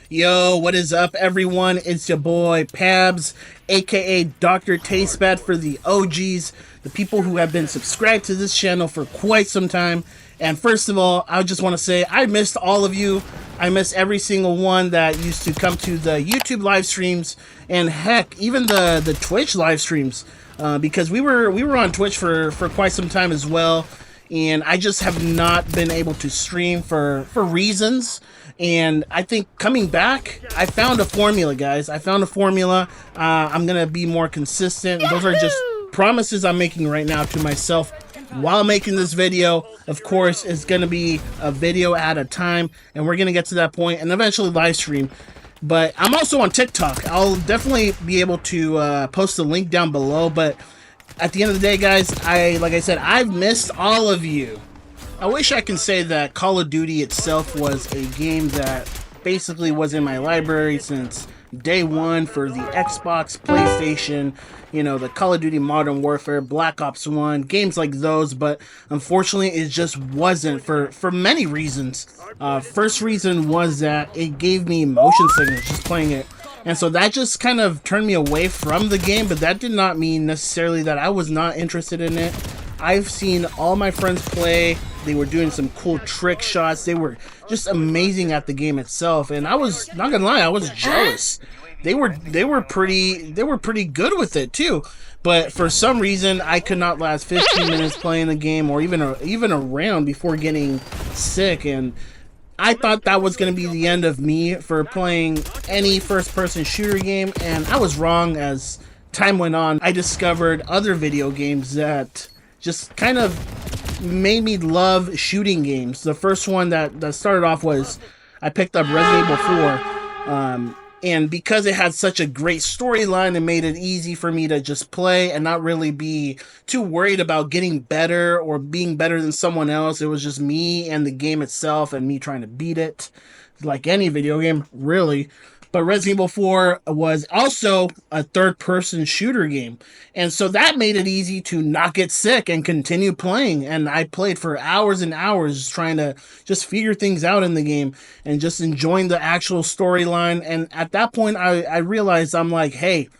Yo, what is up, everyone? It's your boy Pabs, aka Dr. Tastebad for the OGs, the people who have been subscribed to this channel for quite some time. And first of all, I just want to say I missed all of you. I miss every single one that used to come to the YouTube live streams, and heck, even the Twitch live streams, because we were on Twitch for quite some time as well. And I just have not been able to stream for reasons. And I think coming back, I found a formula, guys. I found a formula. I'm going to be more consistent. Those are just promises I'm making right now to myself while making this video. Of course, it's going to be a video at a time, and we're going to get to that point and eventually live stream. But I'm also on TikTok. I'll definitely be able to post a link down below, but at the end of the day, guys, like I said, I've missed all of you. I wish I can say that Call of Duty itself was a game that basically was in my library since day one for the Xbox, PlayStation, you know, the Call of Duty Modern Warfare, Black Ops 1, games like those, but unfortunately it just wasn't for many reasons. First reason was that it gave me motion sickness just playing it. And so that just kind of turned me away from the game, but that did not mean necessarily that I was not interested in it. I've seen all my friends play. They were doing some cool trick shots. They were just amazing at the game itself, and I was not gonna lie, I was jealous. They were pretty good with it too. But for some reason, I could not last 15 minutes playing the game, or even a round before getting sick. And I thought that was going to be the end of me for playing any first-person shooter game, and I was wrong. As time went on, I discovered other video games that just kind of made me love shooting games. The first one that started off was I picked up Resident Evil 4, and because it had such a great storyline, it made it easy for me to just play and not really be too worried about getting better or being better than someone else. It was just me and the game itself and me trying to beat it, like any video game, really. But Resident Evil 4 was also a third-person shooter game, and so that made it easy to not get sick and continue playing. And I played for hours and hours trying to just figure things out in the game and just enjoying the actual storyline. And at that point, I realized, I'm like, hey,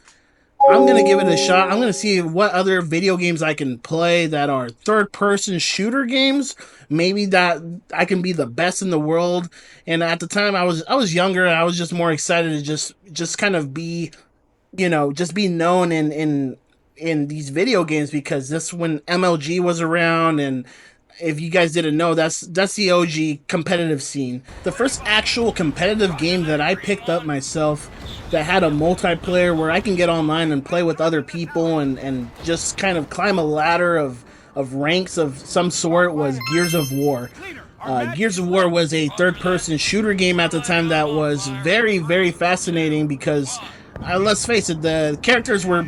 I'm going to give it a shot. I'm going to see what other video games I can play that are third-person shooter games. Maybe that I can be the best in the world. And at the time, I was younger. I was just more excited to just kind of be, you know, just be known in these video games, because this when MLG was around. And if you guys didn't know, that's the OG competitive scene. The first actual competitive game that I picked up myself that had a multiplayer where I can get online and play with other people and just kind of climb a ladder of ranks of some sort was Gears of War. Gears of War was a third-person shooter game at the time that was very, very fascinating because, let's face it, the characters were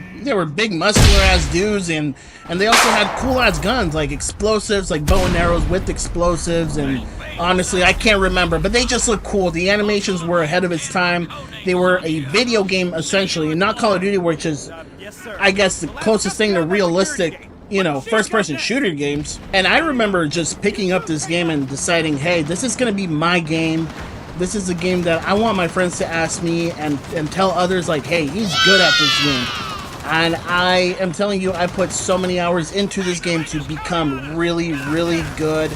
big, muscular-ass dudes, and they also had cool-ass guns, like explosives, like bow and arrows with explosives, and honestly, I can't remember, but they just look cool. The animations were ahead of its time. They were a video game, essentially, and not Call of Duty, which is, I guess, the closest thing to realistic, you know, first-person shooter games. And I remember just picking up this game and deciding, hey, this is going to be my game. This is a game that I want my friends to ask me and tell others, like, hey, he's good at this game. And I am telling you, I put so many hours into this game to become really, really good.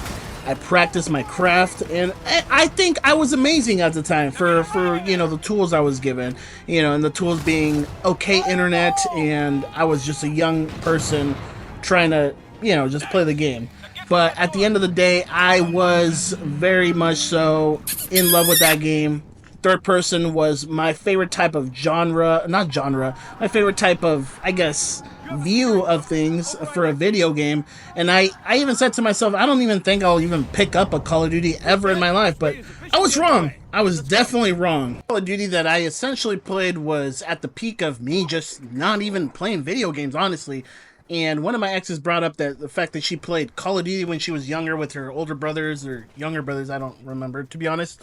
I practiced my craft, and I think I was amazing at the time for you know, the tools I was given, you know, and the tools being okay internet, and I was just a young person trying to, you know, just play the game. But at the end of the day, I was very much so in love with that game. Third person was my favorite type of my favorite type of, I guess, view of things for a video game. And I even said to myself, I don't even think I'll even pick up a Call of Duty ever in my life, but I was wrong. I was definitely wrong. Call of Duty that I essentially played was at the peak of me just not even playing video games, honestly. And one of my exes brought up the fact that she played Call of Duty when she was younger with her older brothers or younger brothers, I don't remember, to be honest.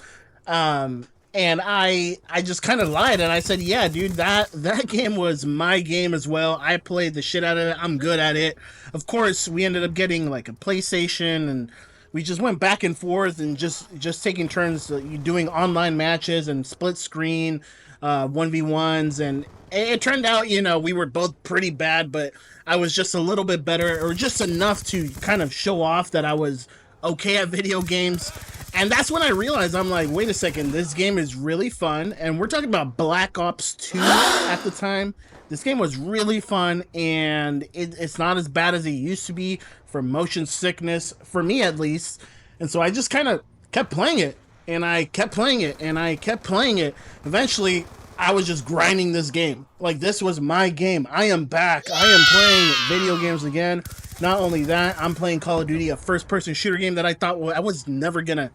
And I just kind of lied, and I said, yeah, dude, that game was my game as well. I played the shit out of it. I'm good at it. Of course, we ended up getting like a PlayStation, and we just went back and forth and just taking turns doing online matches and split screen 1v1s, and it turned out, you know, we were both pretty bad, but I was just a little bit better, or just enough to kind of show off that I was okay at video games. And that's when I realized, I'm like, wait a second, this game is really fun. And we're talking about Black Ops 2 at the time. This game was really fun, and it's not as bad as it used to be for motion sickness, for me at least. And so I just kind of kept playing it, and I kept playing it, and I kept playing it. Eventually, I was just grinding this game. Like, this was my game. I am back. I am playing video games again. Not only that, I'm playing Call of Duty, a first-person shooter game that I thought, well, I was never gonna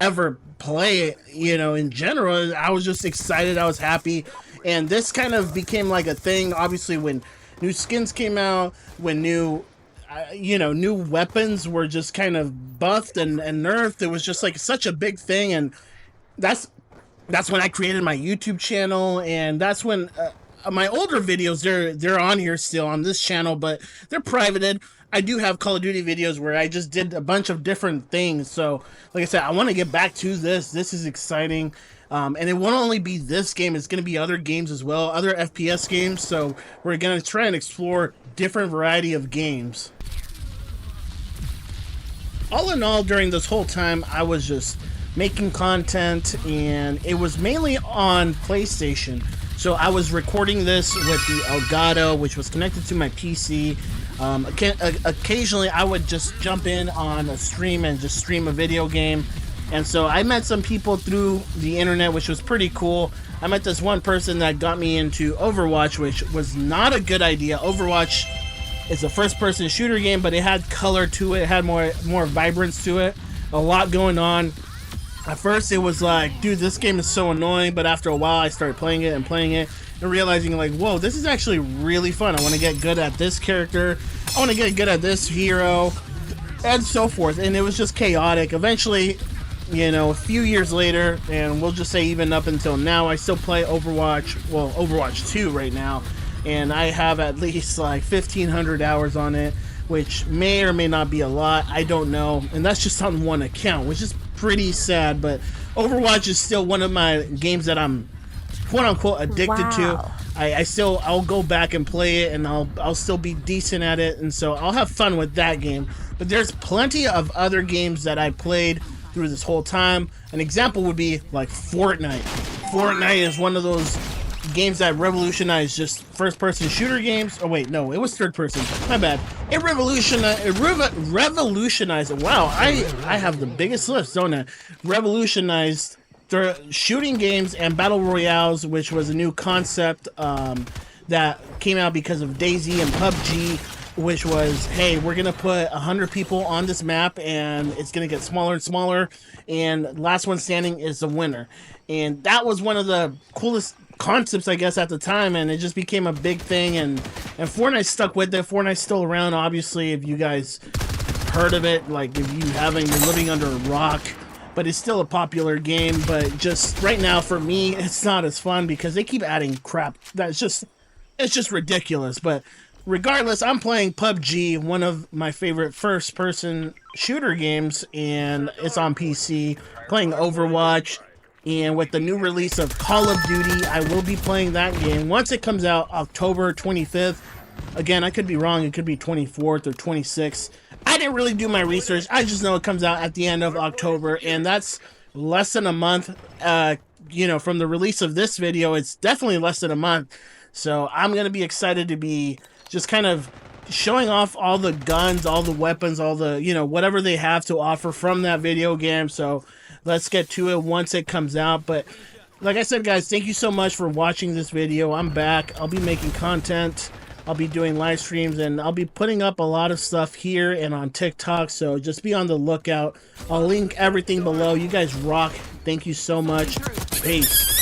ever play it, you know, in general. I was just excited. I was happy. And this kind of became like a thing, obviously, when new skins came out, when new weapons were just kind of buffed and nerfed. It was just like such a big thing. And that's when I created my YouTube channel, and that's when my older videos, they're on here still on this channel, but they're privated. I do have Call of Duty videos where I just did a bunch of different things. So, like I said, I want to get back to this. This is exciting. And it won't only be this game, it's going to be other games as well, other FPS games. So we're going to try and explore different variety of games. All in all, during this whole time, I was just making content, and it was mainly on PlayStation. So I was recording this with the Elgato, which was connected to my PC. Occasionally I would just jump in on a stream and just stream a video game. And so I met some people through the internet, which was pretty cool. I met this one person that got me into Overwatch, which was not a good idea. Overwatch is a first-person shooter game, but it had color to it. It had more vibrance to it. A lot going on. At first, it was like, dude, this game is so annoying. But after a while, I started playing it and realizing, like, whoa, this is actually really fun. I want to get good at this character. I want to get good at this hero, and so forth. And it was just chaotic. Eventually, you know, a few years later, and we'll just say even up until now, I still play Overwatch. Well, Overwatch 2 right now. And I have at least like 1,500 hours on it, which may or may not be a lot. I don't know. And that's just on one account, which is pretty sad. But Overwatch is still one of my games that I'm quote-unquote addicted to. I'll go back and play it, and I'll still be decent at it, and so I'll have fun with that game. But there's plenty of other games that I played through this whole time. An example would be like Fortnite. Fortnite is one of those games that revolutionized just first-person shooter games. Oh wait, no, it was third-person. My bad. It revolutionized. Wow, I have the biggest list, don't I? Revolutionized shooting games and battle royales, which was a new concept that came out because of DAYZ and Pubg, which was, hey, we're gonna put 100 people on this map, and it's gonna get smaller and smaller, and last one standing is the winner. And that was one of the coolest concepts, I guess, at the time, and it just became a big thing, and Fortnite stuck with it. Fortnite's still around, obviously, if you guys heard of it. Like, if you haven't, you're living under a rock. But it's still a popular game. But just right now, for me, it's not as fun because they keep adding crap. It's just ridiculous. But regardless, I'm playing Pubg, one of my favorite first-person shooter games, and it's on PC. Playing Overwatch, and with the new release of Call of Duty, I will be playing that game once it comes out, October 25th. Again, I could be wrong. It could be 24th or 26th. I didn't really do my research. I just know it comes out at the end of October, and that's less than a month. You know, from the release of this video, it's definitely less than a month. So I'm going to be excited to be just kind of showing off all the guns, all the weapons, all the, you know, whatever they have to offer from that video game. So let's get to it once it comes out. But like I said, guys, thank you so much for watching this video. I'm back. I'll be making content. I'll be doing live streams, and I'll be putting up a lot of stuff here and on TikTok, so just be on the lookout. I'll link everything below. You guys rock. Thank you so much. Peace.